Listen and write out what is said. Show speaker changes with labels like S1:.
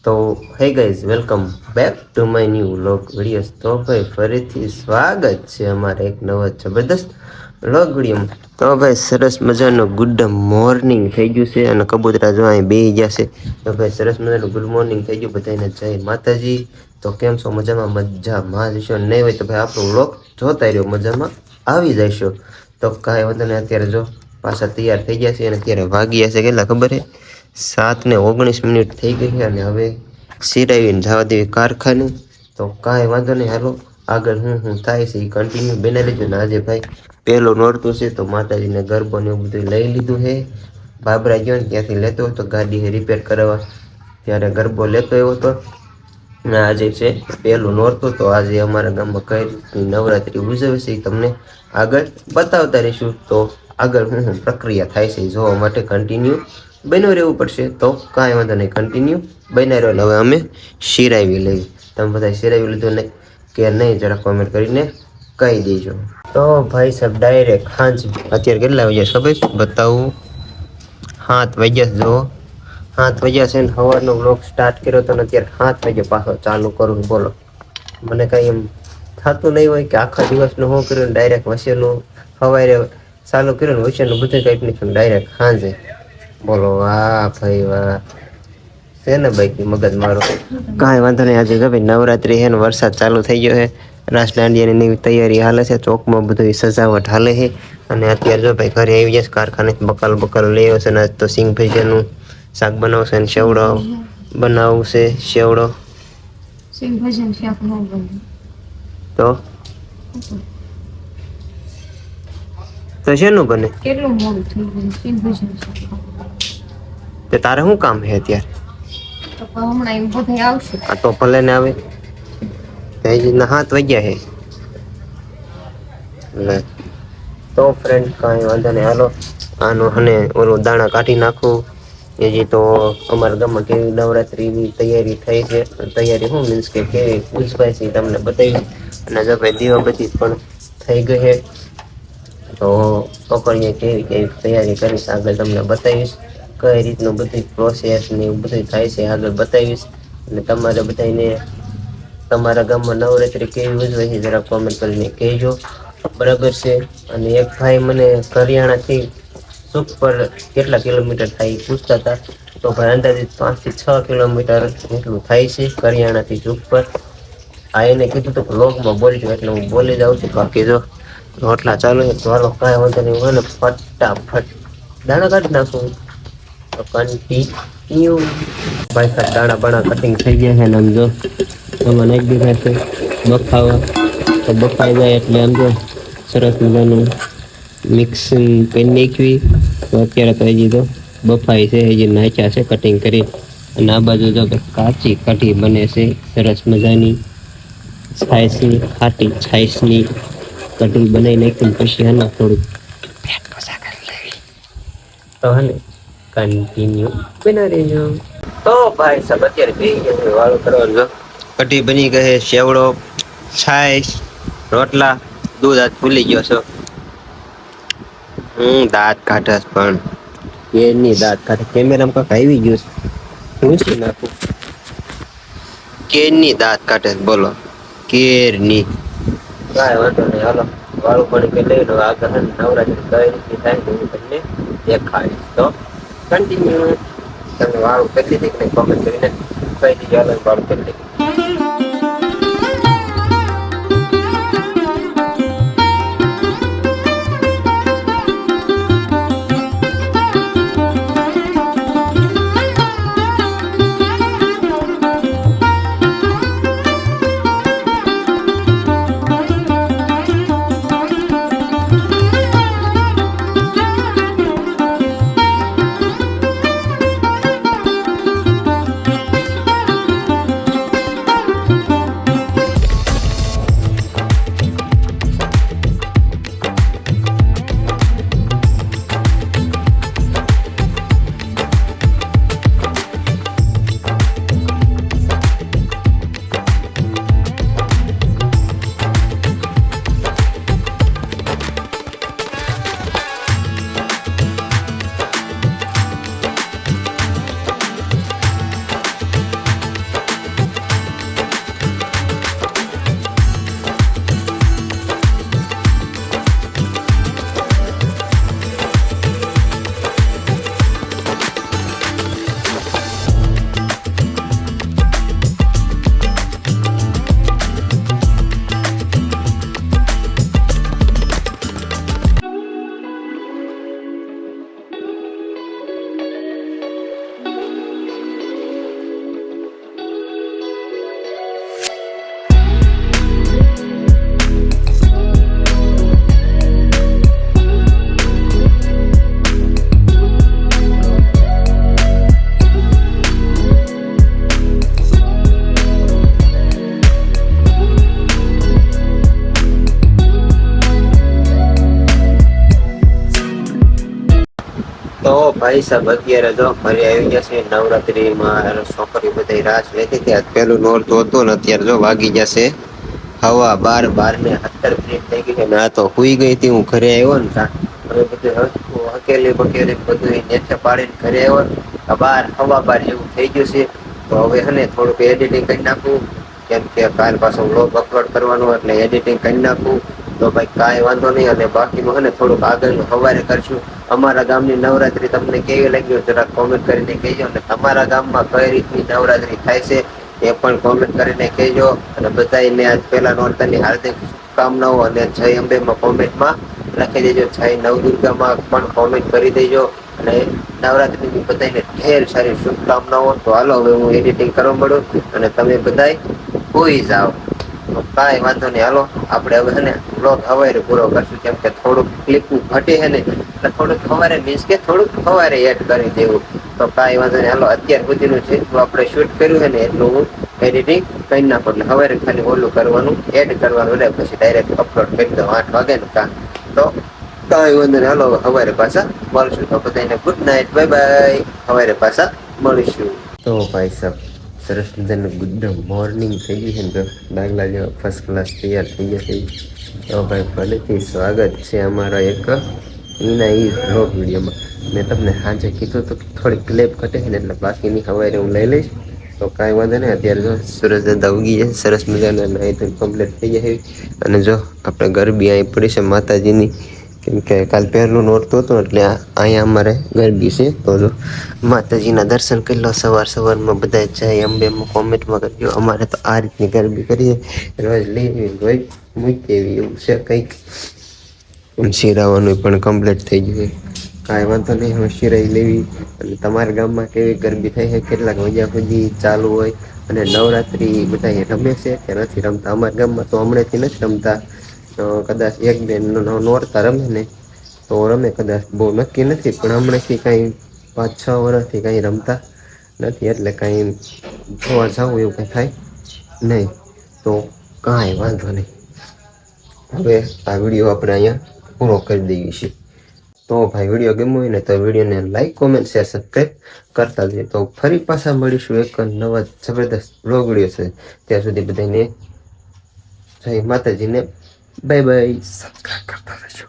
S1: તો hey guys welcome back to my new vlog videos. તો ભાઈ ફરીથી સ્વાગત છે અમારે એક નવા જબરદસ્ત વ્લોગ વિડીયોમાં. તો ભાઈ સરસ મજાનું ગુડ મોર્નિંગ થઈ ગયું છે અને કબૂતરા જો અહીં બેહી ગયા છે. તો ભાઈ સરસ મજાનું ગુડ મોર્નિંગ થઈ ગયું બધાને. જય માતાજી. તો કેમ છો? મજામાં જશો? નહીં હોય તો ભાઈ આપણો વ્લોગ જોતા રહ્યો, મજામાં આવી જશો. તો કાંઈ વાંધો નહીં. અત્યારે જો પાછા તૈયાર થઈ ગયા છે અને અત્યારે વાગ્યા છે કેટલા ખબર છે? 7:19 થઈ ગઈ છે અને હવે સિરાવીને જવા દેવી કારખાને. તો કાંઈ વાંધો નહીં, હાલો આગળ હું થાય છે એ કન્ટિન્યુ બનાવી લેજો. ને આજે ભાઈ પહેલું નોરતું છે તો માતાજીને ગરબો ને એવું બધું લઈ લીધું છે. બાબરા ગયો ને ત્યાંથી લેતો હતો ગાડી રિપેર કરાવવા, ત્યારે ગરબો લેતો આવ્યો હતો. ને આજે છે પહેલું નોરતું, તો આજે અમારા ગામમાં કઈ રીતની નવરાત્રિ ઉજવે છે એ તમને આગળ બતાવતા રહીશું. તો આગળ હું પ્રક્રિયા થાય છે જોવા માટે કન્ટિન્યુ બન્યું રહેવું પડશે. તો કાંઈ વાંધો નહીં, કન્ટિન્યુ બન્યા રહ્યો. હવે અમે શિરાવી લઈએ. તમે બધા શિરાવી લીધું ને કે નહીં જરા કોમેન્ટ કરીને કહી દેજો. તો ભાઈ સાહેબ ડાયરેક્ટ હાંજ અત્યારે કેટલા વાગ્યા ખબર બતાવું? 7 વાગ્યા. જો 7 વાગ્યા છે ને સવારનો વ્લોગ સ્ટાર્ટ કર્યો તો અત્યારે 7 વાગે પાછો ચાલુ કરું. બોલો, મને કાંઈ એમ થતું નહીં હોય કે આખા દિવસનું શું કર્યું ને ડાયરેક્ટ વસેલું સવારે ચાલુ કર્યું ને વસેલું બધું કંઈક નહીં ડાયરેક્ટ સાંજે. બોલો વાહ ભાઈ વાહ, છે ને બાઈક મગજ મારો. કાંઈ વાંધો નહીં. આજે ભાઈ નવરાત્રી છે ને વરસાદ ચાલુ થઈ ગયો છે. રાસ દાંડિયાની તૈયારી હાલે છે, ચોકમાં બધું સજાવટ હાલે છે. અને અત્યારે જો ભાઈ ઘરે આવી જશે કારખાને બકાલ લઈ આવશે ને. આજ તો સિંગ ભજીયાનું શાક બનાવશે ને સેવડો બનાવશે. સેવડો
S2: સિંગ ભજીયાનું શાક ન બને
S1: તો શેનું બને?
S2: કેટલું મોડું થઈ ગયું સિંગ ભજીયાનું શાક.
S1: તે તારે શું કામ છે અત્યારે?
S2: તો હમણાં એમ બધા આવશે.
S1: આ તો ભલે ને આવે. હજી 7 વાગ્યા છે. તો ફ્રેન્ડ કાંઈ વાંધો નહીં, હાલો આનો અને ઓલું દાણા કાઢી નાખું. હજી તો અમારા ગામમાં કેવી નવરાત્રિની તૈયારી થઈ છે. તૈયારી શું મીન્સ કે કેવી ઉજવાય છે તમને બતાવી. અને જો ભાઈ દીવાબત્તી પણ થઈ ગઈ છે. તો છોકરીએ કેવી કેવી તૈયારી કરીશ આગળ તમને બતાવીશ. કઈ રીતનું બધી પ્રોસેસ ને એવું બધું થાય છે આગળ બતાવીશ. અને તમારે બધાને તમારા ગામમાં નવરાત્રિ કેવી ઉજવાય છે જરા કોમેન્ટ કરીને કહેજો, બરાબર છે. અને એક ભાઈ મને કરિયાણાથી સુખ પર કેટલા કિલોમીટર થાય પૂછતા હતા. તો ભાઈ અંદાજિત 5 થી 6 કિલોમીટર એટલું થાય છે કરિયાણાથી સુખ પર. આ એને કીધું તો વ્લોગમાં બોલજો એટલે હું બોલી જાઉં છું. બાકી જો રોટલા ચાલુ છે તો હાલો કાંઈ વાંધો નહીં, હોય ને ફટાફટ દાણા કાઢી નાખું. તો કન્ટિન્યુ ભાઈ સાહેબ દાણા બાણા કટિંગ થઈ ગયા છે ને આમ જો આમાં નાખી દીધા છે બફાવા. તો બફાઈ જાય એટલે આમ જો સરસ મજાનું મિક્સિંગ કરી નાખવી. તો અત્યારે તો હજી તો બફાઈ છે, હજી નાખ્યા છે કટિંગ કરી. અને આ બાજુ જો કાચી કઢી બને છે સરસ મજાની છાશની, ખાટી છાશની કઢી બનાવી નાખી. પછી હે ને થોડું પેટ પોસા કરી લેવી. તો હે ને કન્ટિન્યુ બના રહેજો. તો ભાઈ સાહેબ અત્યારે બેસી ગયા છે વાળું કરવાનું. કઢી બની ગઈ છે, સેવડો, છાશ, રોટલા, દૂધ આજ ભૂલી ગયો છો. દાંત કાઢસ પણ કેરની દાંત કાઢે. કેમેરામાં કાંક આવી ગયું છે, પૂછી નાખું. કેરની દાંત કાઢે બોલો, કેરની. કાંઈ વાંધો નહીં, હાલો વાળું પણ કે લઈ લો. આગળ નવરાત્રી કઈ રીતની થાય ને હું તમને દેખાડીશ. તો કન્ટિન્યુ તમે વાળું કરી દીધી કે કોમેન્ટ કરીને કહી દીધી. હાલો વાળું કરી દીધી. તો ભાઈ સાહેબ અત્યારે જો ફરી આવી ગયા છે નવરાત્રીમાં છોકરી બધી રાસ લેતી હતી. આજ પેલું નોરતું હતું ને અત્યારે જો વાગી જશે હવા 12:17 થઈ ગઈ છે ને આ તો હુઈ ગઈ હતી. હું ઘરે આવ્યો ને હવે બધું હકેલી બકેલી બધું નેચે પાડીને ઘરે આવ્યો ને 12 સવા 12 જેવું થઈ ગયું છે. તો હવે હે ને થોડુંક એડિટિંગ કરી નાખું કેમ કે કાલ પાછો વ્લોગ અપલોડ કરવાનો એટલે એડિટિંગ કરી નાખું. તો ભાઈ કાંઈ વાંધો નહીં અને બાકીનું હે ને થોડુંક આગળનું સવારે કરશું. અમારા ગામની નવરાત્રી તમને કેવી લાગી જરા કોમેન્ટ કરીને કહેજો અને તમારા ગામમાં કઈ રીતની નવરાત્રી થાય છે એ પણ કોમેન્ટ કરીને કહેજો. અને બધાને આજ પહેલા નોરતાની હાર્દિક શુભકામનાઓ અને જય અંબેમાં કોમેન્ટમાં લખી દેજો. જય નવદુર્ગામાં પણ કોમેન્ટ કરી દેજો અને નવરાત્રીની બધાને ઢેર સારી શુભકામનાઓ. તો હાલો હવે હું એડિટિંગ કરવા મળું અને તમે બધાય હોઈ જાઓ. તો કાંઈ વાંધો નહીં, હાલો આપણે હવે છે ને બ્લોગ હવારે પૂરો કરશું કેમ કે થોડુંક ક્લિપનું ઘટે છે ને એટલે થોડુંક સવારે મીન્સ કે થોડુંક સવારે એડ કરી દેવું. તો કાંઈ વાંધો નહીં, હાલો અત્યાર સુધીનું જેટલું આપણે શૂટ કર્યું છે ને એટલું હું એડિટિંગ કરી નાખું એટલે સવારે ખાલી ઓલું કરવાનું એડ કરવાનું એટલે પછી ડાયરેક્ટ અપલોડ કરી દઉં 8 વાગે ને કાં. તો કાંઈ વાંધો નહીં, હાલો સવારે પાછા મળશું. તો બધાને ગુડ નાઇટ, બાય બાય. સવારે પાછા મળીશું. તો ભાઈ સાહેબ સરસ મજાનું ગુડ મોર્નિંગ થઈ ગઈ છે ને ડાગલા જેવા ફર્સ્ટ ક્લાસ તૈયાર થઈ ગયા છે. તો ભાઈ ફરીથી સ્વાગત છે અમારા એક વ્લોગ વિડીયોમાં. મેં તમને સાંજે કીધું તો થોડીક ક્લેપ ઘટે છે ને એટલે બાકીની સવારે હું લઈ લઈશ. તો કાંઈ વાંધો નહીં, અત્યારે જો સૂરજ દાદા ઉગી જાય સરસ મજાના નાઈ ધોઈને કમ્પ્લીટ થઈ જાય. અને જો આપણે ગરબી અહીં પડી છે માતાજીની કેમ કે કાલ પહેલું નોરતું હતું એટલે અહીંયા અમારે ગરબી છે. તો જો માતાજીના દર્શન કરી લો સવારમાં બધા જાય અંબેમાં કોમેન્ટમાં કરજો. અમારે તો આ રીતની ગરબી કરીએ રોજ લેવી રોજ મૂકી એવી એવું છે કંઈક. શિરાવાનું પણ કમ્પ્લીટ થઈ ગયું. કાંઈ વાંધો નહીં, હવે શિરાઈ લેવી. અને તમારા ગામમાં કેવી ગરબી થઈ છે, કેટલાક વાગ્યા સુધી ચાલુ હોય અને નવરાત્રિ બધા રમે છે કે નથી રમતા. અમારા ગામમાં તો હમણાંથી નથી રમતા, કદાચ એક બે નોરતા રમે ને તો રમે, કદાચ બહુ નક્કી નથી. પણ હમણાંથી કાંઈ 5-6 વર્ષથી કાંઈ રમતા નથી એટલે કાંઈ જોવા જવું એવું કંઈ થાય નહીં. તો કાંઈ વાંધો નહીં, હવે આ વિડીયો આપણે અહીંયા પૂરો કરી દઈએ છીએ. તો ભાઈ વિડીયો ગમ્યો હોય ને તો વિડીયોને લાઈક કોમેન્ટ શેર સબસ્ક્રાઈબ કરતા જઈએ. તો ફરી પાછા મળીશું એક નવા જબરદસ્ત બ્લોગ વિડીયો છે. ત્યાં સુધી બધાને જય માતાજીને બાય બાય. સબસ્ક્રાઈબ કરતા રહેજો.